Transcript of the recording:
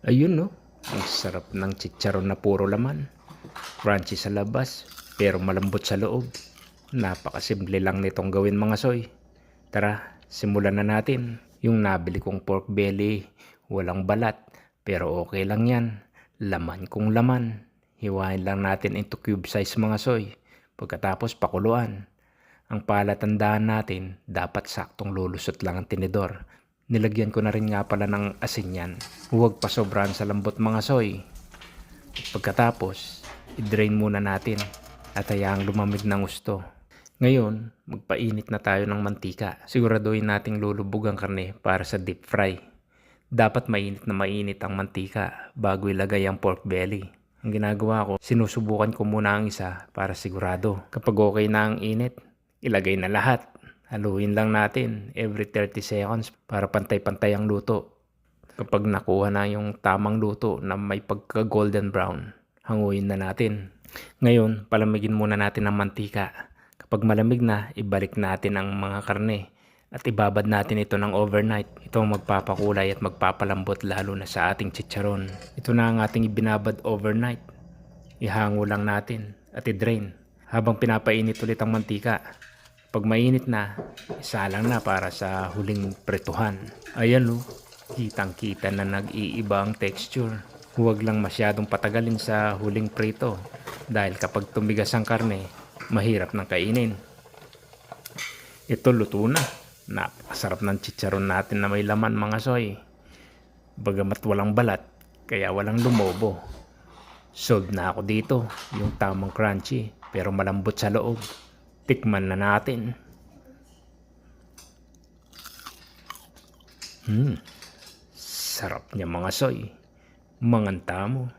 Ayun no, ang sarap ng chicharon na puro laman. Crunchy sa labas, pero malambot sa loob. Napakasimple lang nitong gawin mga soy. Tara, simulan na natin. Yung nabili kong pork belly, walang balat, pero okay lang yan. Laman kung laman. Hiwain lang natin into cube size mga soy. Pagkatapos pakuluan. Ang palatandaan natin, dapat saktong lulusot lang ang tinidor. Nilagyan ko na rin nga pala ng asin yan. Huwag pa sobrahan sa lambot mga soy. Pagkatapos, i-drain muna natin at hayaang lumamig ng gusto. Ngayon, magpainit na tayo ng mantika. Siguraduhin nating lulubog ang karne para sa deep fry. Dapat mainit na mainit ang mantika bago ilagay ang pork belly. Ang ginagawa ko, sinusubukan ko muna ang isa para sigurado. Kapag okay na ang init, ilagay na lahat. Haluin lang natin every 30 seconds para pantay-pantay ang luto. Kapag nakuha na yung tamang luto na may pagka golden brown, hanguin na natin. Ngayon, palamigin muna natin ang mantika. Kapag malamig na, ibalik natin ang mga karne at ibabad natin ito ng overnight. Ito ang magpapakulay at magpapalambot lalo na sa ating chicharon. Ito na ang ating ibinabad overnight. Ihango lang natin at i-drain habang pinapainit ulit ang mantika. Pag mainit na, isalang na para sa huling pretuhan. Ayan o, kitang-kita na nag-iiba ang texture. Huwag lang masyadong patagalin sa huling prito dahil kapag tumigas ang karne, mahirap nang kainin. Ito luto na. Napakasarap ng chicharon natin na may laman mga soy. Bagamat walang balat, kaya walang lumobo. Sold na ako dito, yung tamang crunchy pero malambot sa loob. Tikman na natin. Sarap niya mga soy. Manganta mo.